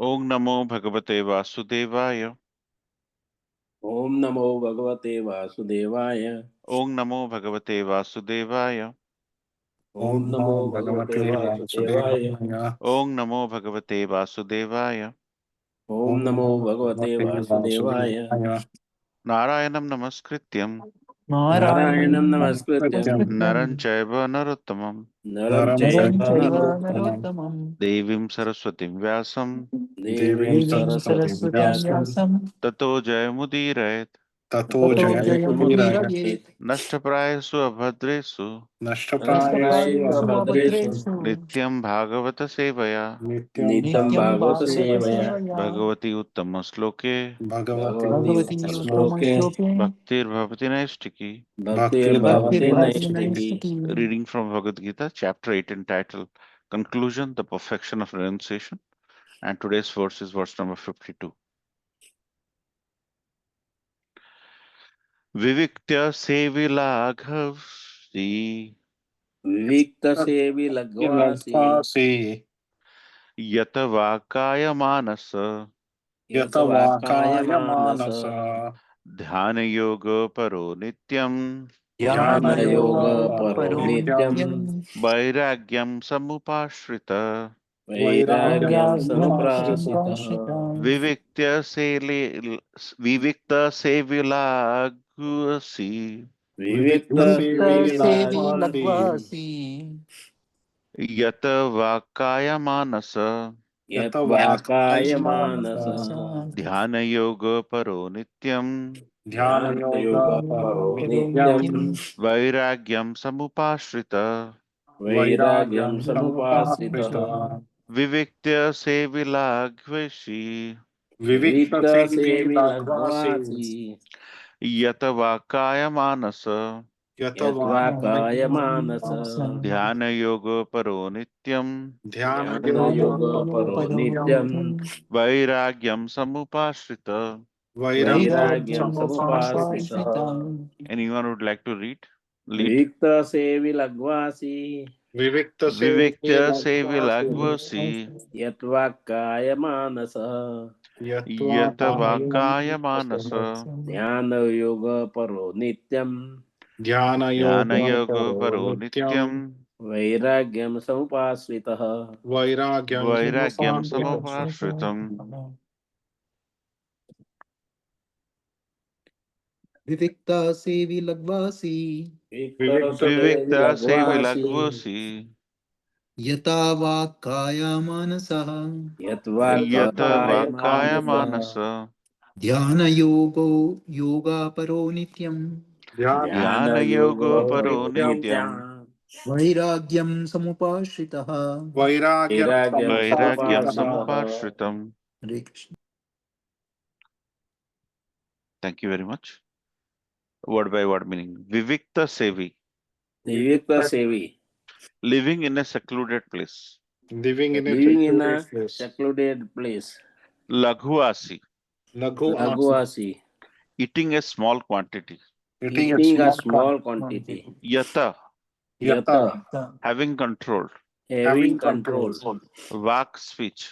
ओम नमो भगवते वासुदेवाय। ओम नमो भगवते वासुदेवाय। ओम नमो भगवते वासुदेवाय। ओम नमो भगवते वासुदेवाय। ओम नमो भगवते वासुदेवाय। ओम नमो भगवते वासुदेवाय। नारायणं नमस्कृत्यं नारायणं नमस्कृत्यं नरं चैव नरोत्तमं नरं चैव नरोत्तमं देवीं सरस्वतीं व्यासं देवीं सरस्वतीं व्यासं ततो जयमुदीरयेत्। ततो जयमुदीरयेत्। नष्टप्रायेषु अभद्रेषु नष्टप्रायेषु अभद्रेषु नित्यं भागवत सेवया नित्यं भागवत सेवया भगवती उत्तम श्लोके भगवती श्लोके भक्तिर्भवति नैष्टिकी। भक्तिर्भवति नैष्ठिकी। Reading from Bhagavad Gita, chapter 8, entitled Conclusion, the Perfection of Renunciation. And today's verse is verse number 52. Viviktya sevilaghavsi विविक्त सेवी लघ्वासी yatavakaya manasa यतवाकाय मानस ध्यान योग paro nityam ध्यान योग परो नित्यम vairagyam samupashrita. वैराग्यं समुपाश्रितः। विविक्ता सेविलागुसि विविक्त सेवी लघ्वासी यत वाकाय मानस यतवाकाय मानस ध्यान योग परो नित्यम ध्यान योग परो नित्यम वैराग्यम समुपाश्रित वैराग्यं समुपाश्रितः। विविक्त्य सेविलाग्वेषि विविक्त सेवी लघ्वासी यत वाकाय मानस यतवाकाय मानस ध्यान योग परो नित्यम ध्यान योग परो नित्यम वैराग्यम समुपाश्रित. वैराग्यं समुपाश्रितः। Anyone would like to lead? विविक्त सेवी लघ्वासी विविक्त्य सेविलाग्वसि यत्वाकाय मानस यत वाकाय मानस ध्यान योग परो नित्यम ध्यान योग परो नित्यम वैराग्यं समुपाश्रितः। वैराग्यम समुपाश्रितम. विविक्ता सेवी लघ्वासी विविक्ता सेविलाग्वसि यता वा काया मानसः यत यत्वाकाय वाकाय मानस मानस ध्यान योगो योगा परो नित्यम ध्यान योग परो नित्यम वैराग्यं समुपाश्रितः। वैराग्यं वैराग्यम समुपाश्रितः। समुपाश्रितम. हरे Krishna. Thank you very much. Word by word meaning. Vivikta sevi, विविक्त सेवी living in a secluded place. living in a secluded place. Laghuasi, लघुवासी eating a small quantity. eating a small quantity. Yata, Yata having control. having control. Vak, speech.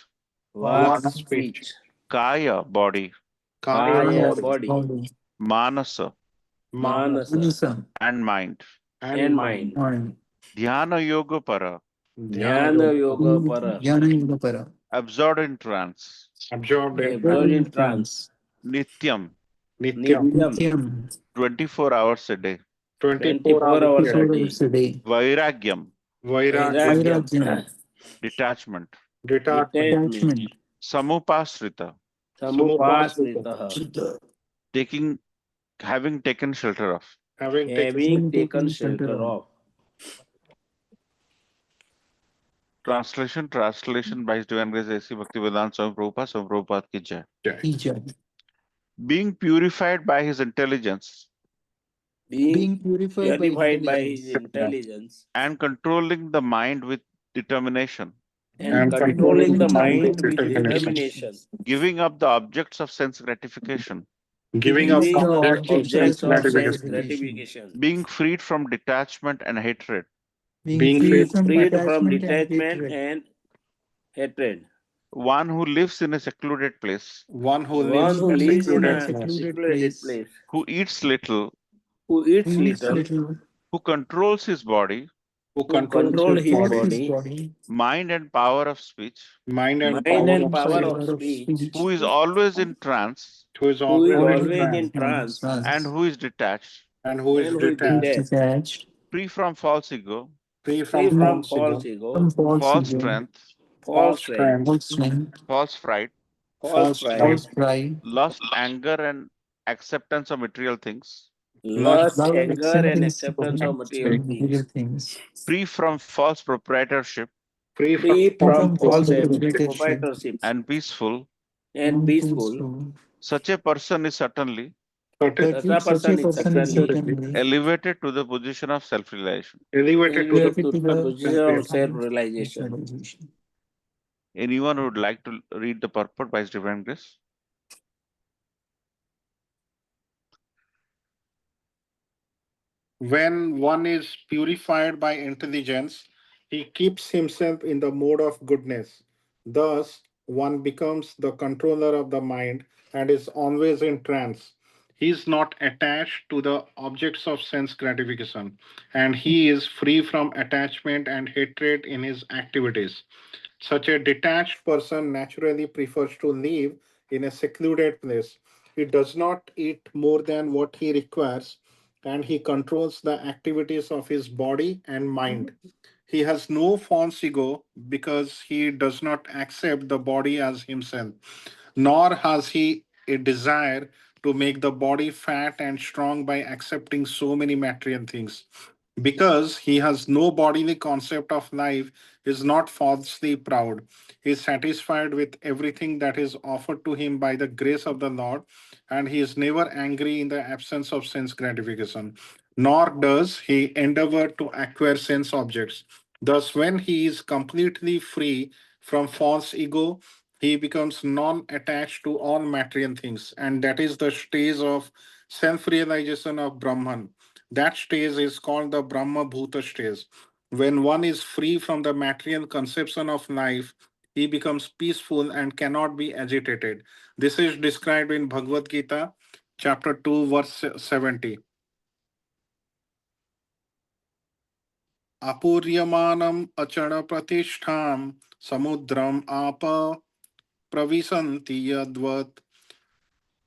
Vak speech. Kaya, body. Kaya body. Manasa, Manasa and mind. and mind. Dhyana yoga para, Jnana yoga para. ज्ञान योग पर absorbed in trance. Absorbed in trance. Nityam, Nityam 24 hours a day. 24 hours a day. Vairagyam, Vairagyam detachment. detachment. Samupasrita, Samupasritaha having taken shelter of. having taken shelter of. Translation by His Divine Grace A.C. Bhaktivedanta Swami Prabhupada ki jai. Being purified by his intelligence Being purified by his intelligence and controlling the mind with determination, and controlling the mind with determination, giving up the objects of sense gratification, giving up objects of sense gratification, being freed from detachment and hatred, being freed from detachment and hatred, One who lives in a secluded place, One who One lives who in a lives in secluded a place, secluded place, who eats little, who eats Eats little, little, who controls his body, who who controls control his his controls body, his body, body, mind and power of speech, mind and mind power and of power speech, of power of speech, who speech, is always in trance, who is who is always in always always trance, in in trance, and trance, who is detached, and who is and who is is detached, detached, detached, free from false ego, free free from from false false ego, ego, from false false ego, strength, false false strength, strength, false strength, false fright, false false pride, pride, false pride, lust, anger, and acceptance of material things, lust, lust, love, anger, and acceptance of acceptance of material material things, things, free from false proprietorship, free from free free false from from false false proprietorship, proprietorship, proprietorships, and peaceful. and and peaceful. peaceful. Such a person is certainly Such a Such a person is person is certainly certainly elevated to the position of self-realization. elevated to the elevated elevated to to the the position of self-realization. self-realization. self-realization. Anyone who would like to read the purport by His Divine Grace? When one is purified by intelligence, he keeps himself in the mode of goodness. Thus, one becomes the controller of the mind and is always in trance. He is not attached to the objects of sense gratification, and he is free from attachment and hatred in his activities. Such a detached person naturally prefers to live in a secluded place. He does not eat more than what he requires, and he controls the activities of his body and mind. He has no false ego because he does not accept the body as himself, nor has he a desire to make the body fat and strong by accepting so many material things. Because he has no bodily concept of life, he is not falsely proud. He is satisfied with everything that is offered to him by the grace of the Lord, and he is never angry in the absence of sense gratification, nor does he endeavor to acquire sense objects. Thus, when he is completely free from false ego, he becomes non attached to all material things, and that is the stage of self realization of Brahman. That stage is called the Brahma Bhuta stage. When one is free from the material conception of life, he becomes peaceful and cannot be agitated. This is described in Bhagavad Gita, chapter 2, verse 70. Apuryamanam achana pratishtham samudram apa pravisanti yadvat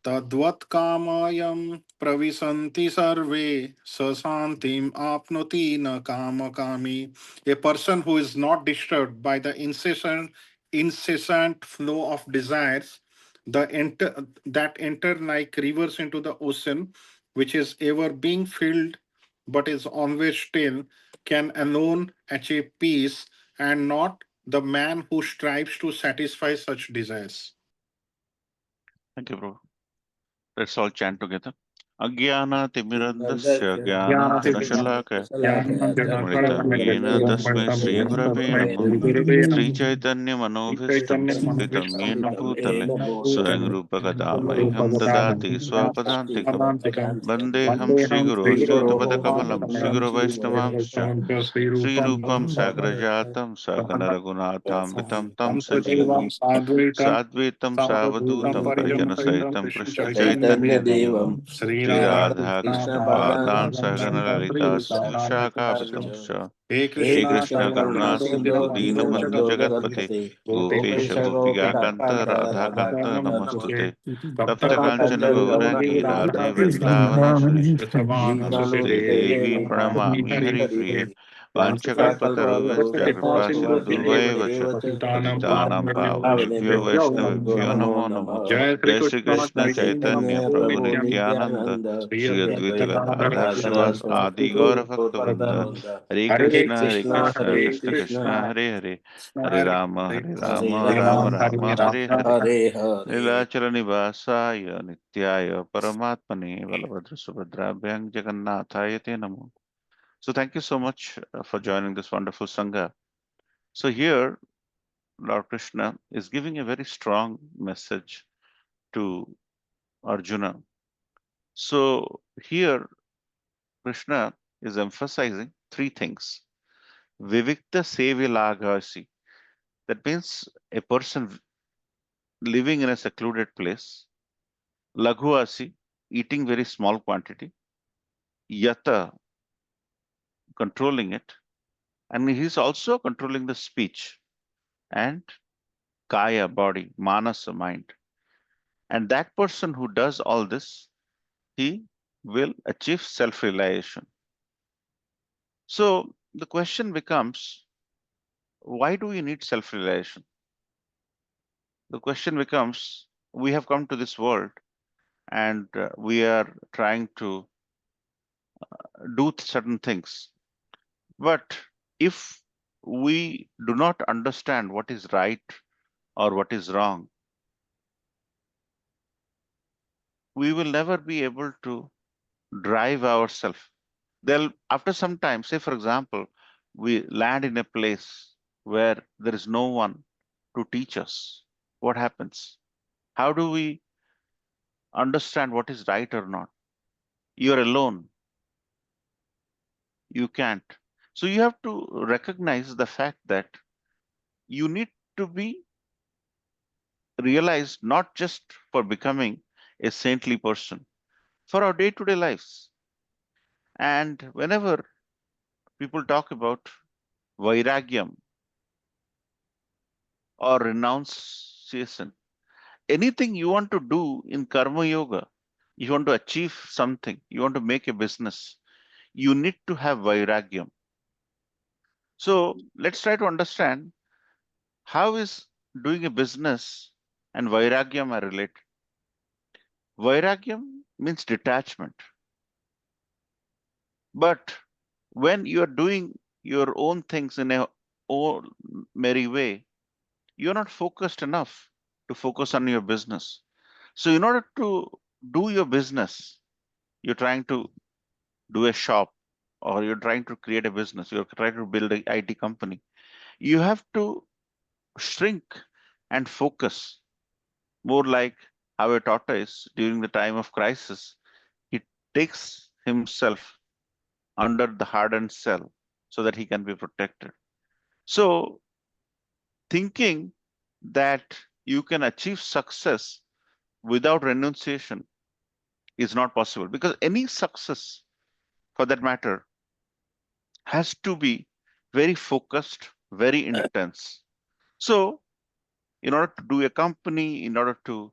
तद्वत्कामायं प्रविशन्ति सर्वे स शान्तिम् आपनोति न कामकामी. A person who is not disturbed by the incessant flow of desires, that enter like rivers into the ocean, which is ever being filled but is always still, can alone achieve peace, and not the man who strives to satisfy such desires. Thank you, Prabhu. Let's all chant together. Ajnana timirandasya Nandasya jnana tinashalakaya Shalakaya Smritam yena tasmai Sri Gurave Namah Sri Chaitanya Manobhishtam Sthitam yena Bhutale Swayam Rupa Kadamaham Dadati Swapadantikam Vandeham Sri Guru Sri Uttapada Kamalam Sri Guru Vaishnavamscha Sri Rupam Sagrajatam Sakana Raghunatham Vitam Tam Sajivam Sadvitam Savadutam Parijana Sahitam Krishna Chaitanya Chaitanya Devam Devam Sri Radha Krishna Krishna Padang Padan Sahagana Lalita Sri Vishaka Vitamsha He Sri He Krishna Krishna Krishna Karuna Karuna Karuna Sindhu Sindhu Sindhu Dinabandhu Dinabandhu Jagatpate Jagatpate Gopesha Gopesha Gopiya Kanta Gopikanta Radha Radha Kanta Kanta Namastute Namaste Tapta Tapta Kanchana Kanchana Gauraki Gauraki Radhe Radhe Vrindavane Namaste Vrindavaneshwari Devi Pranamami Pranamami Hari Hari Priye Hari Vanchakalpataruvascha Vanchakalpataruvascha Kripa Kripa Sindhu Vacha Sindhuvaivacha Patitanam Pavanebhyo Pavanebhyo Vaishnavebhyo Vaishnavabhyo Namo Namo Namo Namah Jai Shri Krishna Jai Chaitanya Chaitanya Prabhu Prabhu Nityananda Nityananda Shri Shri Advaita Advaita Gadadhar Gadadhara Sivas Swati Adi Gaura Gaura Bhakta Vrinda Bhaktavrinda Hare Hare Krishna Krishna Krishna Hare Krishna Krishna Krishna Hare Hare Hare Rama Hare Hare Rama Rama Rama Rama Hare Hare Hare Hare Nilachara Nivasaya Nityaya Paramatmane Balabhadra Subhadrabhyang Jagannathaya Te Namo. So thank you so much for joining this wonderful Sangha. So here Lord Krishna is giving a very strong message to Arjuna. So here Krishna is emphasizing three things. Vivikta Sevilagasi. That means a person living in a secluded place. Laghuasi, eating very small quantity. Yata, controlling it. And he's also controlling the speech. And Kaya, body. Manasa, mind. And that person who does all this, he will achieve self-realization. So the question becomes, why do we need self-realization? The question becomes, we have come to this world and we are trying to do certain things. But if we do not understand what is right or what is wrong, we will never be able to drive ourselves. They'll, after some time, say for example, we land in a place where there is no one to teach us. What happens? How do we understand what is right or not? You're alone. You can't. So you have to recognize the fact that you need to be realized not just for becoming a saintly person, for our day-to-day lives. And whenever people talk about vairagyam or renunciation, anything you want to do in karma yoga, you want to achieve something, you want to make a business, you need to have vairagyam. So let's try to understand how is doing a business and vairagyam are related. Vairagyam means detachment. But when you are doing your own things in a own merry way, you're not focused enough to focus on your business. So in order to do your business, you're trying to do a shop or you're trying to create a business, you're trying to build an IT company, you have to shrink and focus more like how a tortoise during the time of crisis, he takes himself under the hardened shell so that he can be protected. So thinking that you can achieve success without renunciation is not possible, because any success for that matter has to be very focused, very intense. So in order to do a company, in order to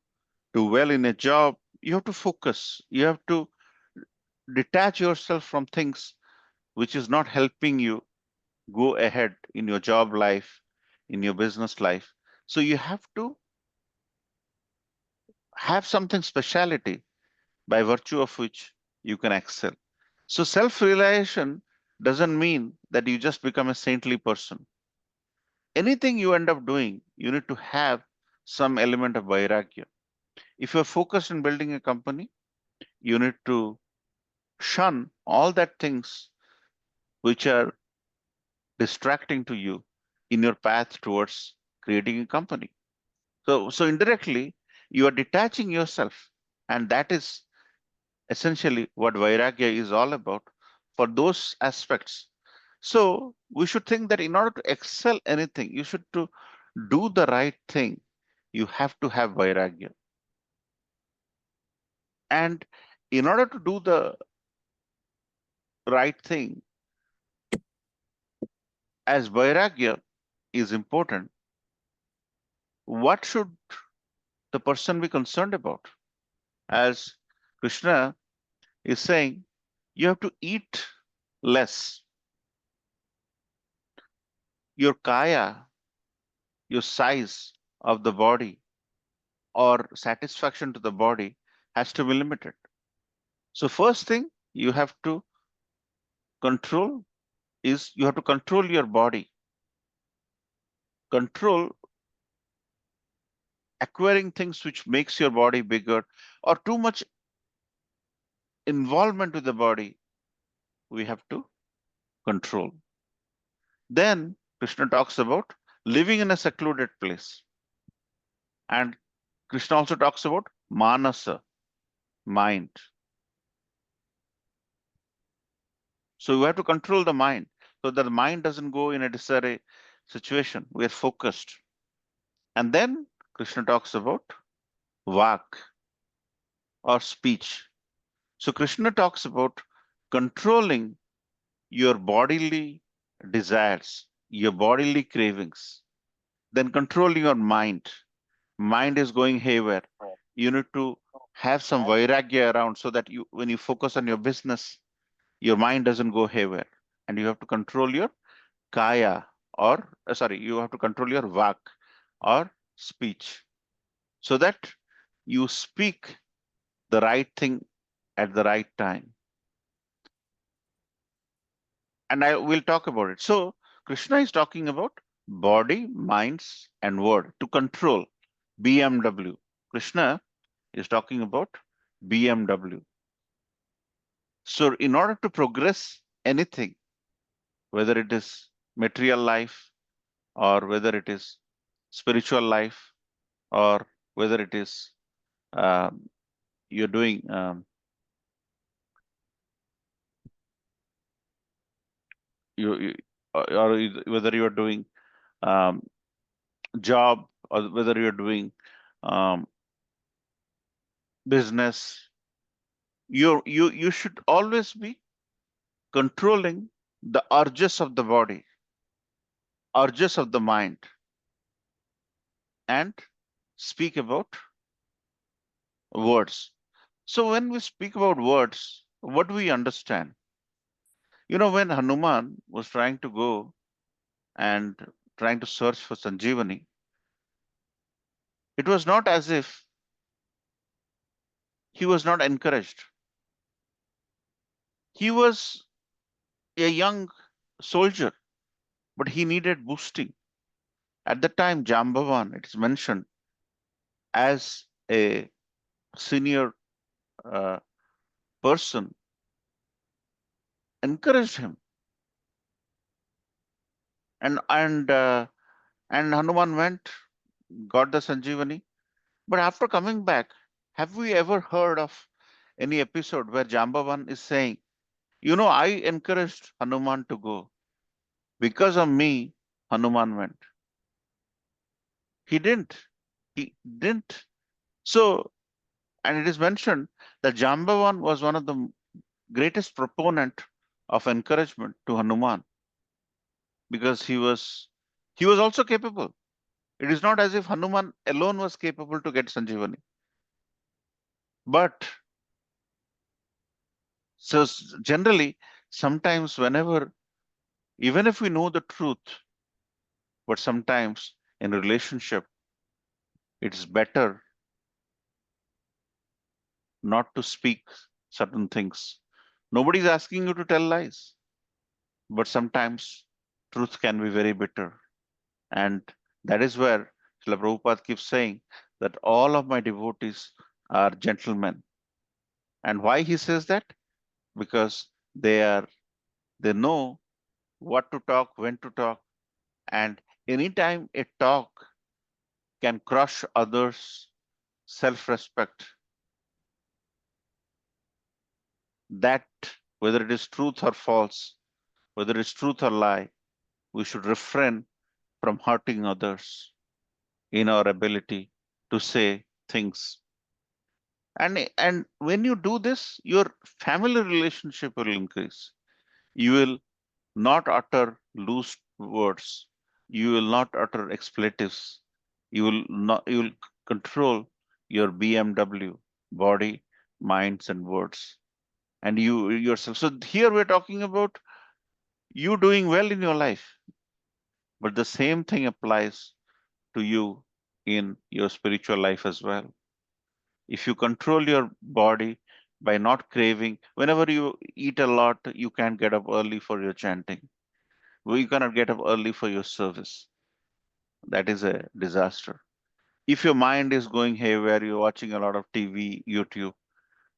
do well in a job, you have to focus. You have to detach yourself from things which is not helping you go ahead in your job life, in your business life. So you have to have something speciality by virtue of which you can excel. So self-realization doesn't mean that you just become a saintly person. Anything you end up doing, you need to have some element of vairagya. If you're focused on building a company, you need to shun all that things which are distracting to you in your path towards creating a company. So indirectly, you are detaching yourself, and that is essentially what vairagya is all about for those aspects. So we should think that in order to excel anything, you should to do the right thing. You have to have vairagya. And in order to do the right thing, as vairagya is important, what should the person be concerned about? As Krishna is saying, you have to eat less. Your kaya, your size of the body or satisfaction to the body has to be limited. So first thing you have to control is you have to control your body. Control acquiring things which makes your body bigger or too much involvement with the body, we have to control. Then Krishna talks about living in a secluded place. And Krishna also talks about manasa, mind. So we have to control the mind so that the mind doesn't go in a disarray situation. We are focused. And then Krishna talks about vak or speech. So Krishna talks about controlling your bodily desires, your bodily cravings, then controlling your mind. Mind is going haywire. You need to have some vairagya around so that you, when you focus on your business, your mind doesn't go haywire. And you have to control your kaya or, you have to control your vak or speech so that you speak the right thing at the right time. And I will talk about it. So Krishna is talking about body, minds, and word to control BMW. Krishna is talking about BMW. So in order to progress anything, whether it is material life or whether it is spiritual life or whether it is you're doing you or whether you're doing um, job or whether you're doing um, business, you should always be controlling the urges of the body, urges of the mind, and speak about words. So when we speak about words, what do we understand? You know, when Hanuman was trying to go and trying to search for Sanjeevani, it was not as if he was not encouraged. He was a young soldier, but he needed boosting. At the time, Jambavan, it is mentioned as a senior uh, person, encouraged him, and Hanuman went, got the Sanjeevani. But after coming back, have we ever heard of any episode where Jambavan is saying, you know, I encouraged Hanuman to go. Because of me, Hanuman went. He didn't. He didn't. So, and it is mentioned that Jambavan was one of the greatest proponent of encouragement to Hanuman because he was also capable. It is not as if Hanuman alone was capable to get Sanjeevani. But so generally, sometimes whenever, even if we know the truth, but sometimes in a relationship, it's better not to speak certain things. Nobody's asking you to tell lies, but sometimes truth can be very bitter. And that is where Srila Prabhupada keeps saying that all of my devotees are gentlemen. And why he says that? Because they know what to talk, when to talk, and anytime a talk can crush others' self-respect, that whether it is truth or false, whether it's truth or lie, we should refrain from hurting others in our ability to say things. And when you do this, your family relationship will increase. You will not utter loose words. You will not utter expletives. You will control your BMW, body, minds, and words. And you yourself. So here we're talking about you doing well in your life, but the same thing applies to you in your spiritual life as well. If you control your body by not craving, whenever you eat a lot, you can't get up early for your chanting. Well, you cannot get up early for your service. That is a disaster. If your mind is going haywire, you're watching a lot of TV, YouTube,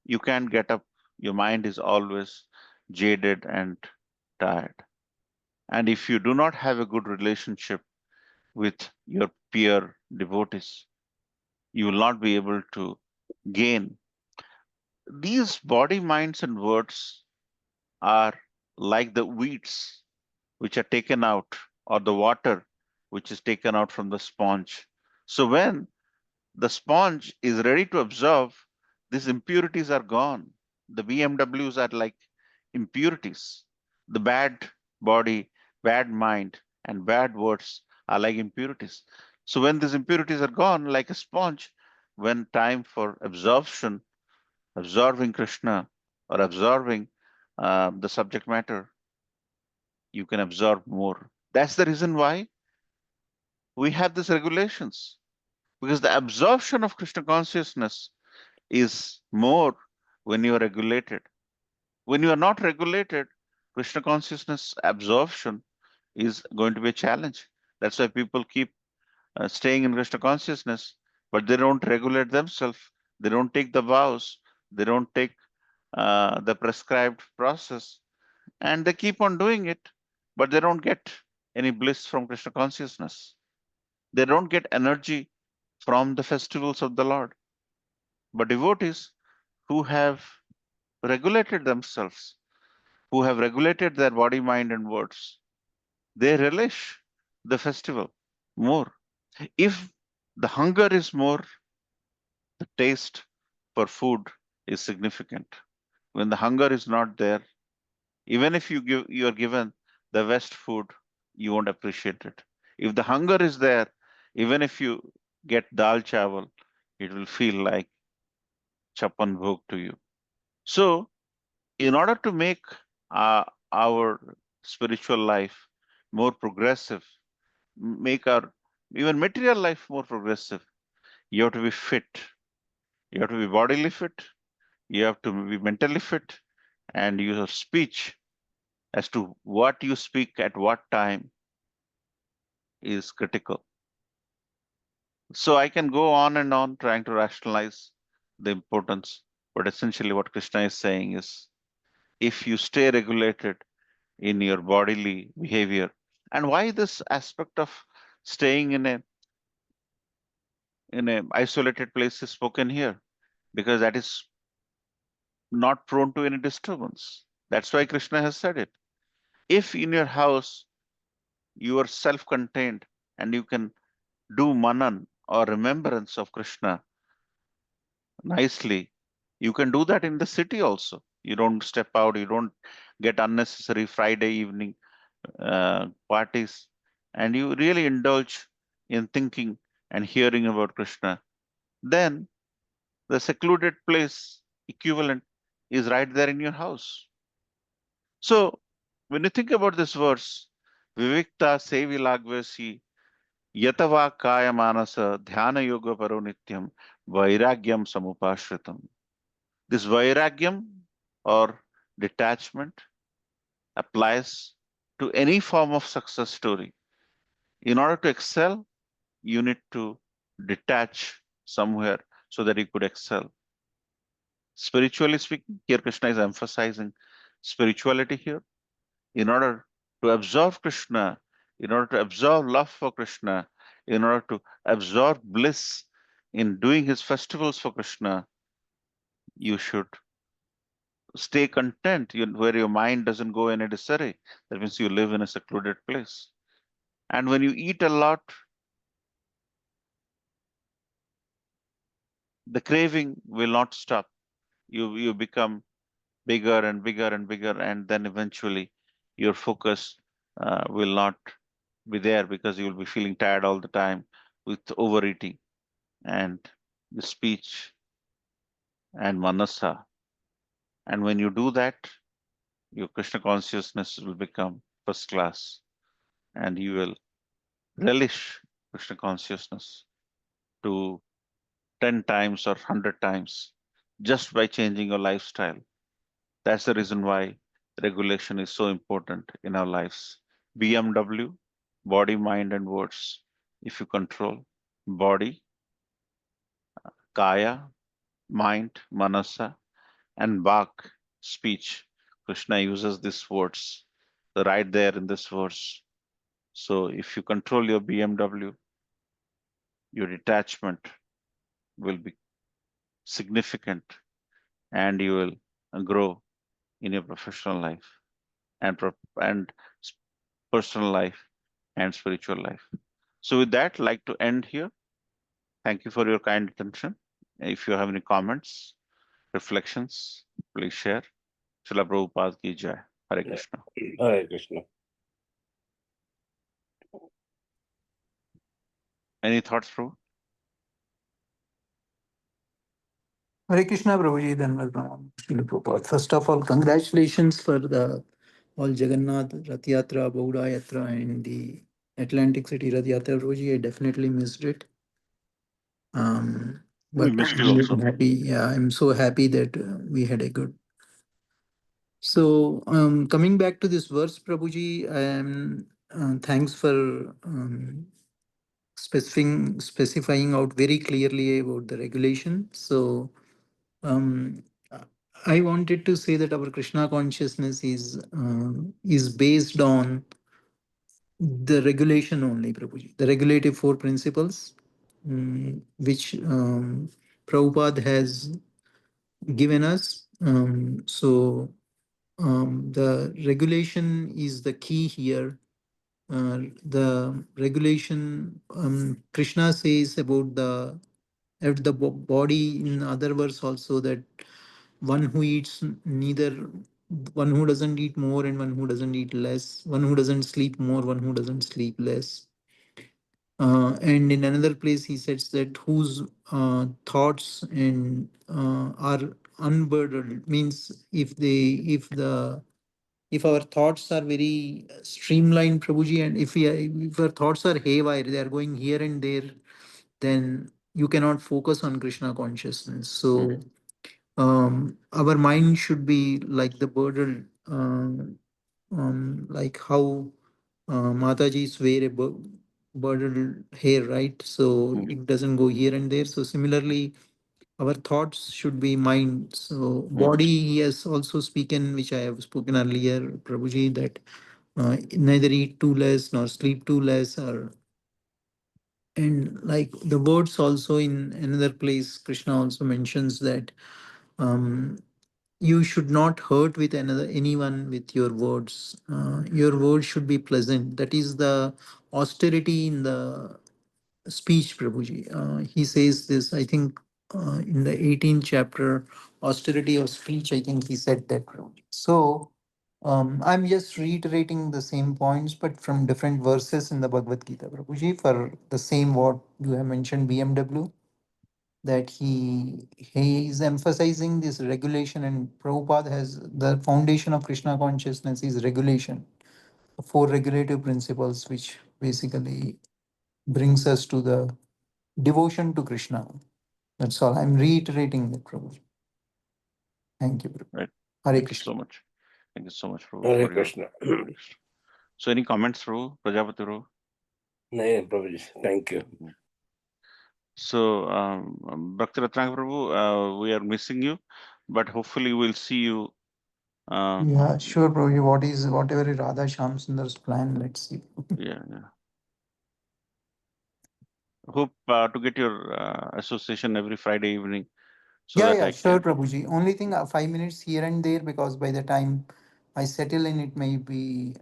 you can't get up. Your mind is always jaded and tired. And if you do not have a good relationship with your peer devotees, you will not be able to gain. These body, minds, and words are like the weeds which are taken out, or the water which is taken out from the sponge. So when the sponge is ready to absorb, these impurities are gone. The BMWs are like impurities. The bad body, bad mind, and bad words are like impurities. So when these impurities are gone, like a sponge, when time for absorbing Krishna or absorbing the subject matter, you can absorb more. That's the reason why we have these regulations, because the absorption of Krishna consciousness is more when you are regulated. When you are not regulated, Krishna consciousness absorption is going to be a challenge. That's why people keep staying in Krishna consciousness, but they don't regulate themselves. They don't take the vows. They don't take the prescribed process, and they keep on doing it, but they don't get any bliss from Krishna consciousness. They don't get energy from the festivals of the Lord. But devotees who have regulated themselves, who have regulated their body, mind, and words, they relish the festival more. If the hunger is more, the taste for food is significant. When the hunger is not there, even if you are given the best food, you won't appreciate it. If the hunger is there, even if you get dal chawal, it will feel like chapan bhog to you. So, in order to make our spiritual life more progressive, make our even material life more progressive, you have to be fit. You have to be bodily fit. You have to be mentally fit, and your speech as to what you speak at what time is critical. So I can go on and on trying to rationalize the importance, but essentially what Krishna is saying is if you stay regulated in your bodily behavior, and why this aspect of staying in a isolated place is spoken here, because that is not prone to any disturbance. That's why Krishna has said it. If in your house you are self-contained and you can do manan or remembrance of Krishna nicely, you can do that in the city also. You don't step out, you don't get unnecessary Friday evening parties, and you really indulge in thinking and hearing about Krishna. Then the secluded place equivalent is right there in your house. So when you think about this verse, Vivikta Sevi Lagvasi Yatava Kaya Manasa Dhyana Yoga Paro Nityam Vairagyam Samupashritam. This Vairagyam or detachment applies to any form of success story. In order to excel, you need to detach somewhere so that you could excel. Spiritually speaking, here Krishna is emphasizing spirituality here. In order to absorb Krishna, in order to absorb love for Krishna, in order to absorb bliss in doing his festivals for Krishna, you should stay content where your mind doesn't go in a disarray. That means you live in a secluded place. And when you eat a lot, the craving will not stop. You become bigger and bigger and bigger, and then eventually your focus will not be there because you will be feeling tired all the time with overeating and the speech and manasa. And when you do that, your Krishna consciousness will become first class, and you will relish Krishna consciousness to 10 times or 100 times just by changing your lifestyle. That's the reason why regulation is so important in our lives. BMW, body, mind, and words. If you control body, kaya, mind, manasa, and vak, speech, Krishna uses these words right there in this verse. So if you control your BMW, your detachment will be significant, and you will grow in your professional life and personal life and spiritual life. So with that, I'd like to end here. Thank you for your kind attention. If you have any comments, reflections, please share. Srila Prabhupada ki jai. Hare Krishna. Hare Krishna. Any thoughts, Prabhu? Hare Krishna, Prabhuji, Dhanavad Pranam, Srila Prabhupada. First of all, congratulations for the all Jagannath Rath Yatra, Bauda Yatra, and the Atlantic City Rath Yatra. Prabhuji, I definitely missed it. We But missed you also. I'm happy. Yeah, I'm so happy that we had a good. So, coming back to this verse, Prabhuji, I am thanks for specifying out very clearly about the regulation. So, um, I wanted to say that our Krishna consciousness is based on the regulation only, Prabhuji. The regulative four principles, which Prabhupada has given us. The regulation is the key here. The regulation, Krishna says about the at the body in other verse also, that one who eats neither, one who doesn't eat more and one who doesn't eat less, one who doesn't sleep more, one who doesn't sleep less. And in another place he says that whose thoughts and are unburdened, means if our thoughts are very streamlined, Prabhuji, and if our thoughts are haywire, they are going here and there, then you cannot focus on Krishna consciousness. So our mind should be like the burden, like how Mataji's wear a burden hair, right? So it doesn't go here and there. So similarly, our thoughts should be mind. So body, he has also spoken, which I have spoken earlier, Prabhuji, that neither eat too less nor sleep too less, or and like the words also in another place, Krishna also mentions that um, you should not hurt with anyone with your words. Your words should be pleasant. That is the austerity in the speech, Prabhuji. He says this, I think, in the 18th chapter, austerity of speech, I think he said that, Prabhuji. So, I'm just reiterating the same points, but from different verses in the Bhagavad Gita, Prabhuji, for the same what you have mentioned, BMW, that he is emphasizing this regulation, and Prabhupada has the foundation of Krishna consciousness is regulation, the four regulative principles, which basically brings us to the devotion to Krishna. That's all. I'm reiterating that, Prabhu. Thank you, Prabhu. Right. Hare Thank you Krishna. so much. Thank you so much, Prabhu, Hare for your Krishna. Hare Krishna. So, any comments, Prabhu? Prajapati Prabhu? No, Prabhuji. Thank you. So, Bhakti Ratnaka Prabhu, we are missing you, but hopefully we'll see you. Yeah, sure, Prabhu. Whatever is Radha Shyam Sundar's plan, let's see. Yeah. Hope to get your association every Friday evening, so that I Sure, can. Prabhuji. Only thing, 5 minutes here and there, because by the time I settle in, it may be,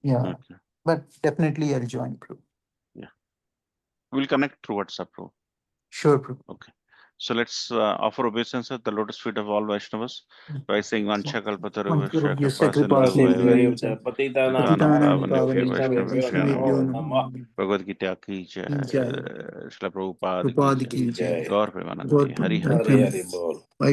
Okay. but definitely I'll join, Prabhu. Yeah. We'll connect through WhatsApp, Prabhu. Sure, Prabhu. Okay. So let's offer obeisance at the lotus feet of all Vaishnavas by saying Vancha Kalpataruvasya Kripa Sindhu Patitanam Pavanam Pavane Vaishnavebhyo Vaishnavebhyo Namo Namah. Bhagavad Gita ki jai, Jai. Srila Prabhupada ki Prabhupada jai, ki jai. Gaur Premanandi, Hari Hari. Hari Hari Bol.